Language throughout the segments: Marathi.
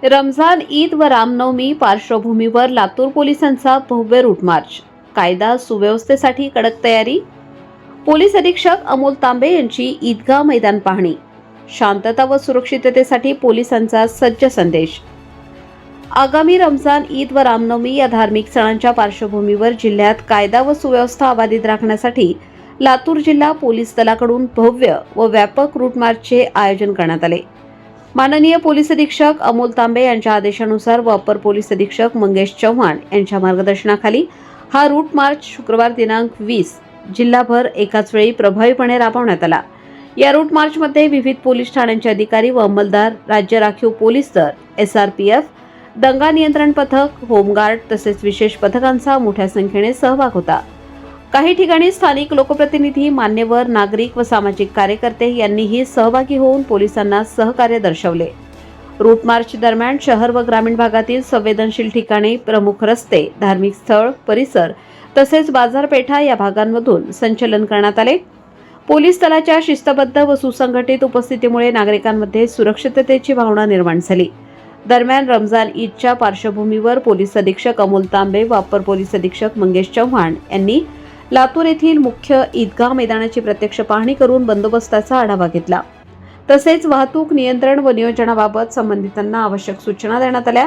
रमजान ईद व रामनवमी पार्श्वभूमीवर लातूर पोलिसांचा भव्य रूट मार्च. कायदा सुव्यवस्थेसाठी कडक तयारी. पोलीस अधीक्षक अमोल तांबे यांची ईदगाह मैदान पाहणी. शांतता व सुरक्षिततेसाठी पोलिसांचा सज्ज संदेश. आगामी रमजान ईद व रामनवमी या धार्मिक सणांच्या पार्श्वभूमीवर जिल्ह्यात कायदा व सुव्यवस्था अबाधित राखण्यासाठी लातूर जिल्हा पोलीस दलाकडून भव्य व व्यापक रूट मार्चचे आयोजन करण्यात आले. माननीय पोलीस अधीक्षक अमोल तांबे यांच्या आदेशानुसार व अपर पोलीस अधीक्षक मंगेश चव्हाण यांच्या मार्गदर्शनाखाली हा रूट मार्च शुक्रवार दिनांक 20 जिल्हाभर एकाच वेळी प्रभावीपणे राबवण्यात आला. या रूट मार्चमध्ये विविध पोलीस ठाण्यांचे अधिकारी व अंमलदार, राज्य राखीव पोलीस दल, SRPF, दंगा नियंत्रण पथक, होमगार्ड तसेच विशेष पथकांचा मोठ्या संख्येने सहभाग होता. काही ठिकाणी स्थानिक लोकप्रतिनिधी, मान्यवर, नागरिक व सामाजिक कार्यकर्ते यांनीही सहभागी होऊन पोलिसांना सहकार्य दर्शवले. रूट मार्च दरम्यान शहर व ग्रामीण भागातील संवेदनशील ठिकाणे, प्रमुख रस्ते, धार्मिक स्थळ, परिसर तसेच बाजारपेठा या भागांमधून संचलन करण्यात आले. पोलीस दलाच्या शिस्तबद्ध व सुसंघटित उपस्थितीमुळे नागरिकांमध्ये सुरक्षिततेची भावना निर्माण झाली. दरम्यान रमजान ईदच्या पार्श्वभूमीवर पोलीस अधीक्षक अमोल तांबे व अपर पोलीस अधीक्षक मंगेश चव्हाण यांनी लातूर येथील मुख्य ईदगाह मैदानाची प्रत्यक्ष पाहणी करून बंदोबस्ताचा आढावा घेतला. तसेच वाहतूक नियंत्रण व नियोजनाबाबत संबंधितांना आवश्यक सूचना देण्यात आल्या.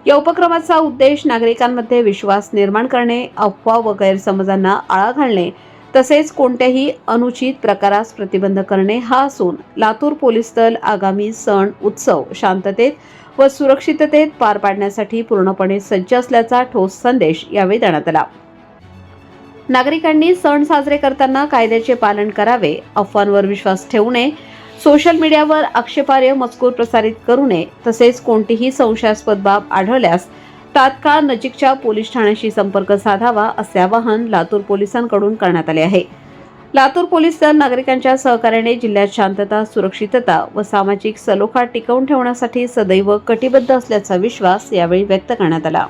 या उपक्रमाचा उद्देश नागरिकांमध्ये विश्वास निर्माण करणे, अफवा व गैरसमजांना आळा घालणे तसेच कोणत्याही अनुचित प्रकारास प्रतिबंध करणे हा असून लातूर पोलीस दल आगामी सण उत्सव शांततेत व सुरक्षिततेत पार पाडण्यासाठी पूर्णपणे सज्ज असल्याचा ठोस संदेश यावेळी देण्यात आला. नागरिकांनी सण साजरे करताना कायद्याचे पालन करावे, अफवांवर विश्वास ठेवू नये, सोशल मीडियावर आक्षेपार्ह मजकूर प्रसारित करू नये तसेच कोणतीही संशयास्पद बाब आढळल्यास तात्काळ नजीकच्या पोलीस ठाण्याशी संपर्क साधावा असे आवाहन लातूर पोलिसांकडून करण्यात आले आहे. लातूर पोलीस दल नागरिकांच्या सहकार्याने जिल्ह्यात शांतता, सुरक्षितता व सामाजिक सलोखा टिकवून ठेवण्यासाठी सदैव कटिबद्ध असल्याचा विश्वास यावेळी व्यक्त करण्यात आला.